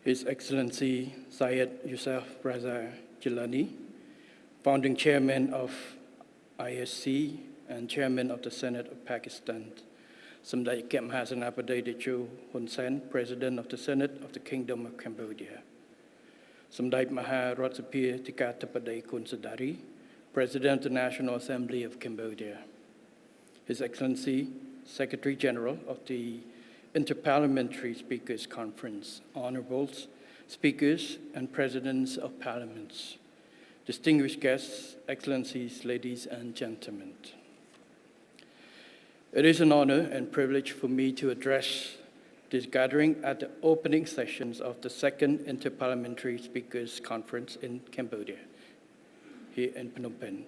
His Excellency Syed Yusuf Raza Gilani, founding chairman of ISC and chairman of the Senate of Pakistan, Samdai Kem Hasanapadai Dechu Hun Sen, President of the Senate of the Kingdom of Cambodia, Samdai Maha Rotsapir Tikatapadai Kunsadari, President of the National Assembly of Cambodia, His Excellency Secretary General of the Interparliamentary Speakers Conference, honorables, speakers, and presidents of parliaments, distinguished guests, excellencies, ladies and gentlemen. It is an honor and privilege for me to address this gathering at the opening sessions of the second Interparliamentary Speakers Conference in Cambodia, here in Phnom Penh.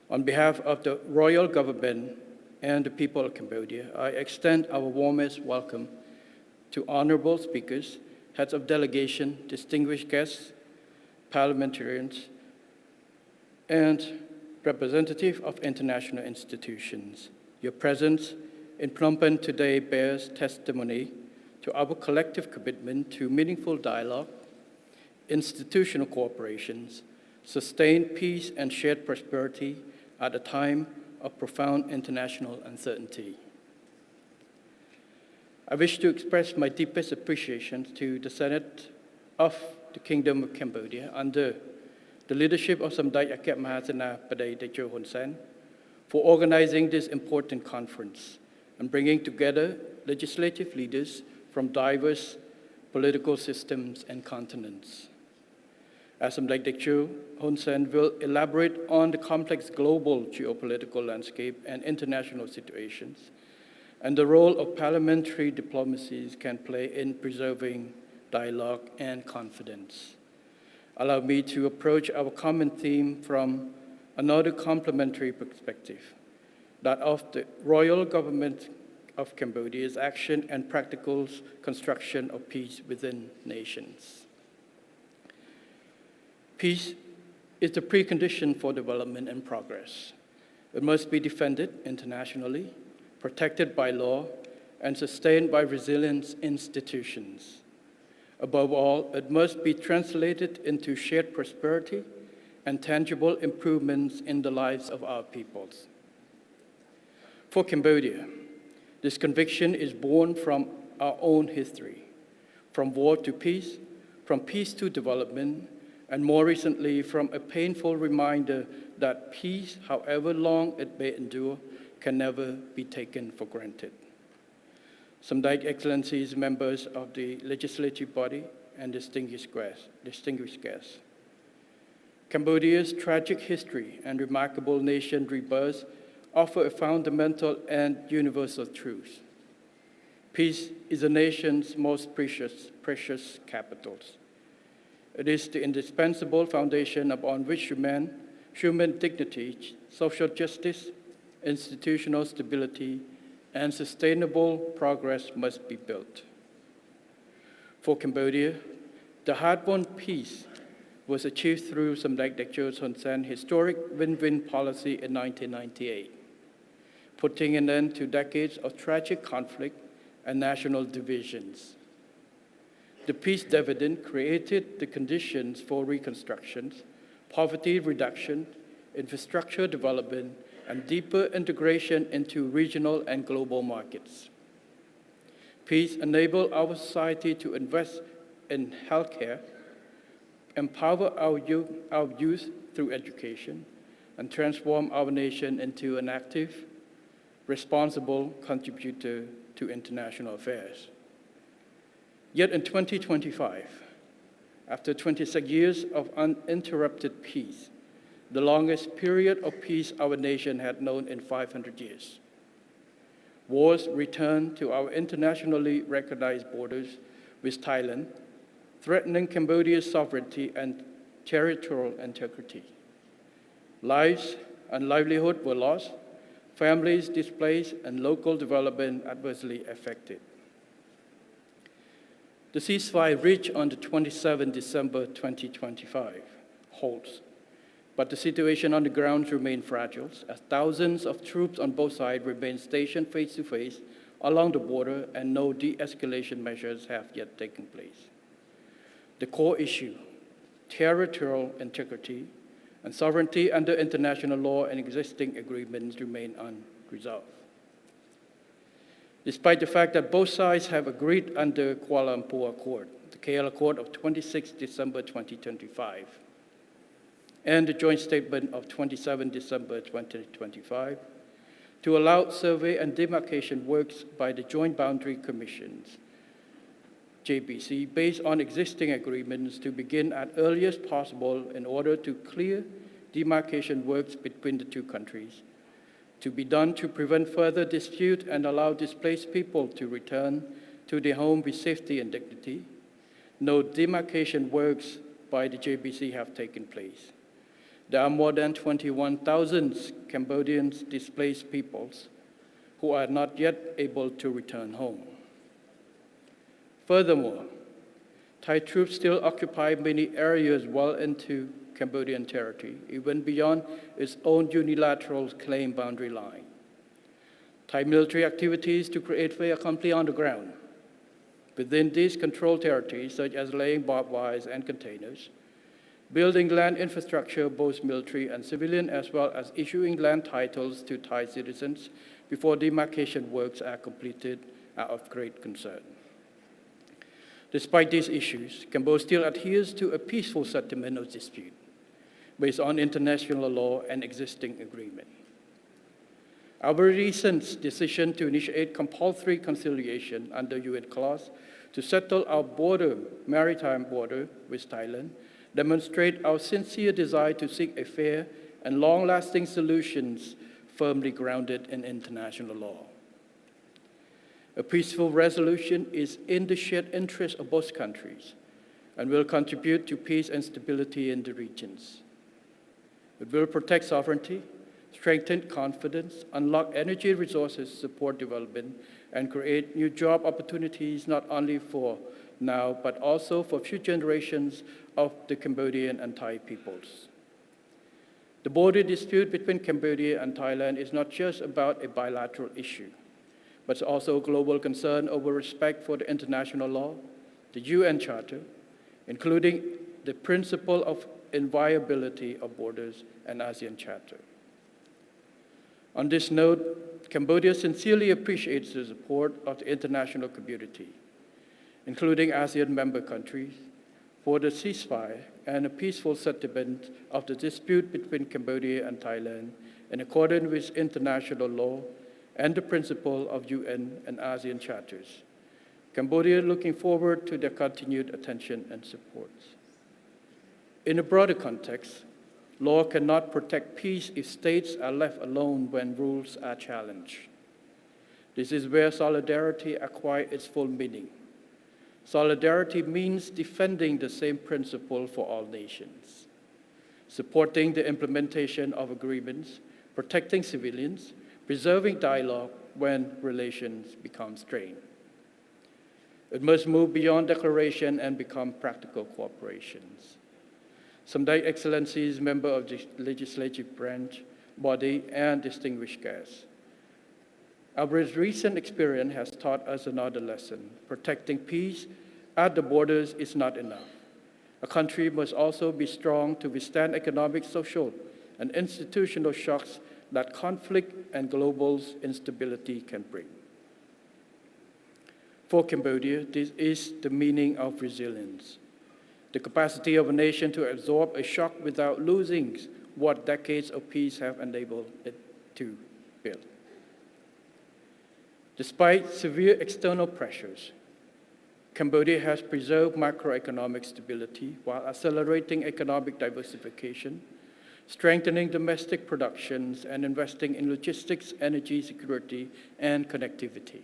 On behalf of the Royal Government and the people of Cambodia, I extend our warmest welcome to honorable speakers, heads of delegation, distinguished guests, parliamentarians, and representatives of international institutions. Your presence in Phnom Penh today bears testimony to our collective commitment to meaningful dialogue, institutional cooperations, sustained peace and shared prosperity at a time of profound international uncertainty. I wish to express my deepest appreciation to the Senate of the Kingdom of Cambodia under the leadership of Samdai Akep Mahasana Padai Techo Hun Sen for organizing this important conference and bringing together legislative leaders from diverse political systems and continents. As Samdai Techo Hun Sen will elaborate on the complex global geopolitical landscape and international situations, and the role of parliamentary diplomacies can play in preserving dialogue and confidence. Allow me to approach our common theme from another complementary perspective, that of the Royal Government of Cambodia's action and practical construction of peace within nations. Peace is the precondition for development and progress. It must be defended internationally, protected by law, and sustained by resilient institutions. Above all, it must be translated into shared prosperity and tangible improvements in the lives of our peoples. For Cambodia, this conviction is born from our own history, from war to peace, from peace to development, and more recently, from a painful reminder that peace, however long it may endure, can never be taken for granted. Samdai Excellencies, members of the legislative body, and distinguished guests. Cambodia's tragic history and remarkable nation rebirth offer a fundamental and universal truth. Peace is a nation's most precious capitals. It is the indispensable foundation upon which human dignity, social justice, institutional stability, and sustainable progress must be built. For Cambodia, the hard-won peace was achieved through Samdek Techo Hun Sen's historic win-win policy in 1998, putting an end to decades of tragic conflict and national divisions. The peace dividend created the conditions for reconstruction, poverty reduction, infrastructure development, and deeper integration into regional and global markets. Peace enabled our society to invest in healthcare, empower our youth through education, and transform our nation into an active, responsible contributor to international affairs. Yet in 2025, after 26 years of uninterrupted peace, the longest period of peace our nation had known in 500 years, wars returned to our internationally recognized borders with Thailand, threatening Cambodia's sovereignty and territorial integrity. Lives and livelihood were lost, families displaced, and local development adversely affected. The ceasefire reached on the 27th December 2025 holds, but the situation on the ground remains fragile as thousands of troops on both sides remain stationed face to face along the border and no de-escalation measures have yet taken place. The core issue, territorial integrity and sovereignty under international law and existing agreements remain unresolved. Despite the fact that both sides have agreed under Kuala Lumpur Accord, the KL Accord of 26 December 2025, and the joint statement of 27 December 2025, to allow survey and demarcation works by the Joint Boundary Commissions, JBC, based on existing agreements to begin at earliest possible in order to clear demarcation works between the two countries, to be done to prevent further dispute and allow displaced people to return to their home with safety and dignity. No demarcation works by the JBC have taken place. There are more than 21,000 Cambodian displaced peoples who are not yet able to return home. Furthermore, Thai troops still occupy many areas well into Cambodian territory, even beyond its own unilateral claim boundary line. Thai military activities to create fait accompli on the ground within these controlled territories, such as laying barbed wires and containers, building land infrastructure, both military and civilian, as well as issuing land titles to Thai citizens before demarcation works are completed, are of great concern. Despite these issues, Cambodia still adheres to a peaceful settlement of dispute based on international law and existing agreement. Our recent decision to initiate compulsory conciliation under UN clause to settle our maritime border with Thailand demonstrate our sincere desire to seek a fair and long-lasting solutions firmly grounded in international law. A peaceful resolution is in the shared interest of both countries and will contribute to peace and stability in the regions. It will protect sovereignty, strengthen confidence, unlock energy resources, support development, and create new job opportunities not only for now, but also for future generations of the Cambodian and Thai peoples. The border dispute between Cambodia and Thailand is not just about a bilateral issue, but also a global concern over respect for the international law, the UN Charter, including the principle of inviolability of borders and ASEAN Charter. On this note, Cambodia sincerely appreciates the support of the international community, including ASEAN member countries, for the ceasefire and a peaceful settlement of the dispute between Cambodia and Thailand in accordance with international law and the principle of UN and ASEAN charters. Cambodia is looking forward to their continued attention and support. In a broader context, law cannot protect peace if states are left alone when rules are challenged. This is where solidarity acquires its full meaning. Solidarity means defending the same principle for all nations, supporting the implementation of agreements, protecting civilians, preserving dialogue when relations become strained. It must move beyond declaration and become practical cooperations. Samdai Excellencies, member of the legislative branch, body, and distinguished guests. Our recent experience has taught us another lesson. Protecting peace at the borders is not enough. A country must also be strong to withstand economic, social, and institutional shocks that conflict and global instability can bring. For Cambodia, this is the meaning of resilience, the capacity of a nation to absorb a shock without losing what decades of peace have enabled it to build. Despite severe external pressures, Cambodia has preserved macroeconomic stability while accelerating economic diversification, strengthening domestic productions, and investing in logistics, energy security, and connectivity.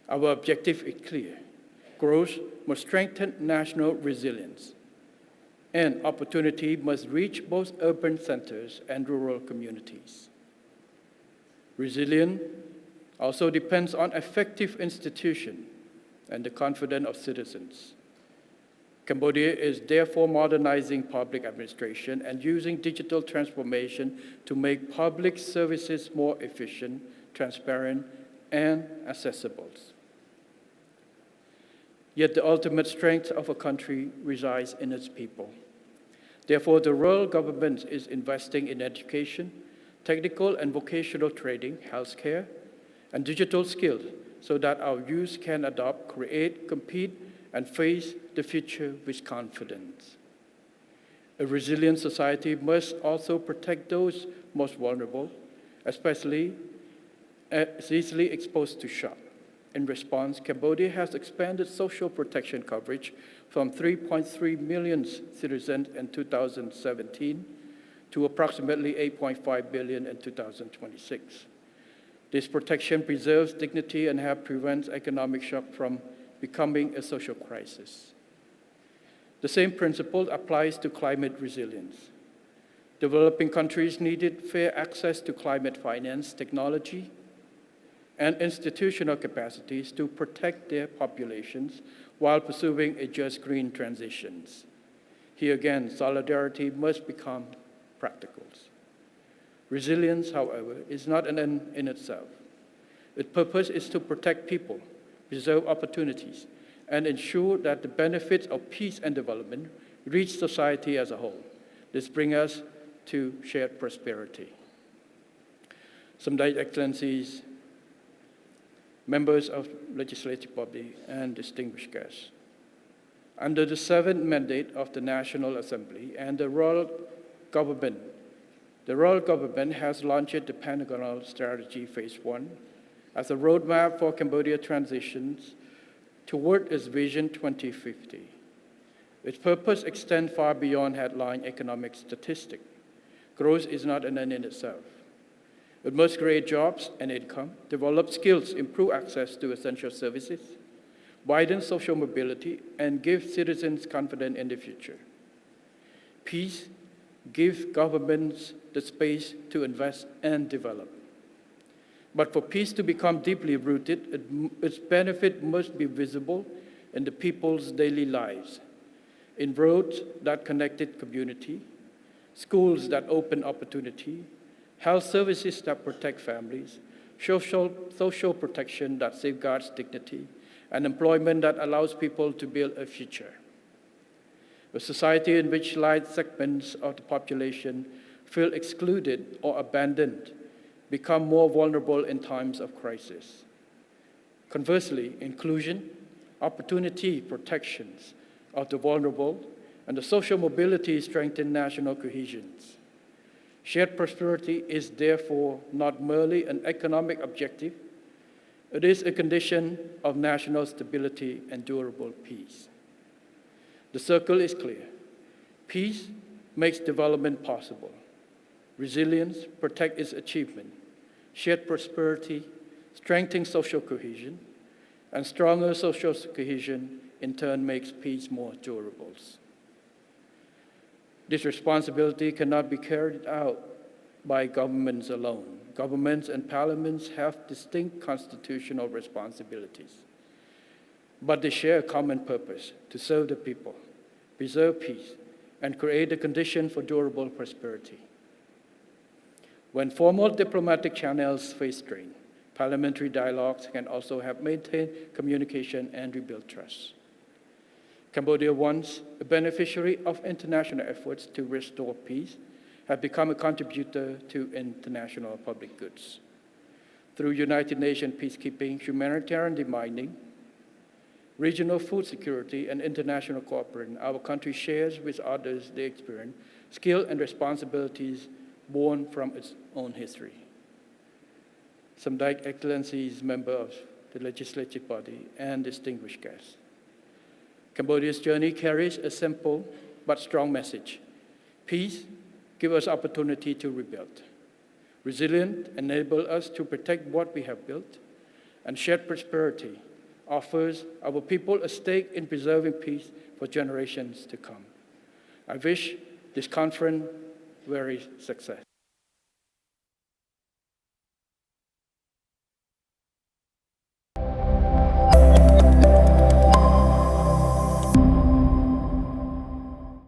Our objective is clear. Growth must strengthen national resilience, and opportunity must reach both urban centers and rural communities. Resilience also depends on effective institutions and the confidence of citizens. Cambodia is therefore modernizing public administration and using digital transformation to make public services more efficient, transparent, and accessible. Yet the ultimate strength of a country resides in its people. Therefore, the rural government is investing in education, technical and vocational training, healthcare, and digital skills so that our youth can adopt, create, compete, and face the future with confidence. A resilient society must also protect those most vulnerable, especially easily exposed to shock. In response, Cambodia has expanded social protection coverage from 3.3 million citizens in 2017 to approximately 8.5 billion in 2026. This protection preserves dignity and helps prevent economic shock from becoming a social crisis. The same principle applies to climate resilience. Developing countries needed fair access to climate finance, technology, and institutional capacities to protect their populations while pursuing a just green transition. Here again, solidarity must become practical. Resilience, however, is not an end in itself. Its purpose is to protect people, preserve opportunities, and ensure that the benefits of peace and development reach society as a whole. This brings us to shared prosperity. Some Excellencies, members of legislative body, and distinguished guests. Under the seventh mandate of the National Assembly and the Royal Government has launched the Pentagonal Strategy Phase 1 as a roadmap for Cambodia transitions toward its Vision 2050. Its purpose extends far beyond headline economic statistics. Growth is not an end in itself. It must create jobs and income, develop skills, improve access to essential services, widen social mobility, and give citizens confidence in the future. Peace gives governments the space to invest and develop. But for peace to become deeply rooted, its benefit must be visible in the people's daily lives, in roads that connected community, schools that open opportunity, health services that protect families, social protection that safeguards dignity, and employment that allows people to build a future. A society in which large segments of the population feel excluded or abandoned become more vulnerable in times of crisis. Conversely, inclusion, opportunity, protections of the vulnerable, and the social mobility strengthen national cohesion. Shared prosperity is therefore not merely an economic objective, it is a condition of national stability and durable peace. The circle is clear. Peace makes development possible. Resilience protects its achievement. Shared prosperity strengthens social cohesion, and stronger social cohesion in turn makes peace more durable. This responsibility cannot be carried out by governments alone. Governments and parliaments have distinct constitutional responsibilities, but they share a common purpose: to serve the people, preserve peace, and create a condition for durable prosperity. When formal diplomatic channels face strain, parliamentary dialogues can also help maintain communication and rebuild trust. Cambodia, once a beneficiary of international efforts to restore peace, has become a contributor to international public goods. Through United Nations peacekeeping, humanitarian demining, regional food security, and international cooperation, our country shares with others the experience, skill, and responsibilities born from its own history. Some Excellencies, members of the legislative body, and distinguished guests. Cambodia's journey carries a simple but strong message. Peace gives us opportunity to rebuild. Resilience enables us to protect what we have built, and shared prosperity offers our people a stake in preserving peace for generations to come. I wish this conference very success.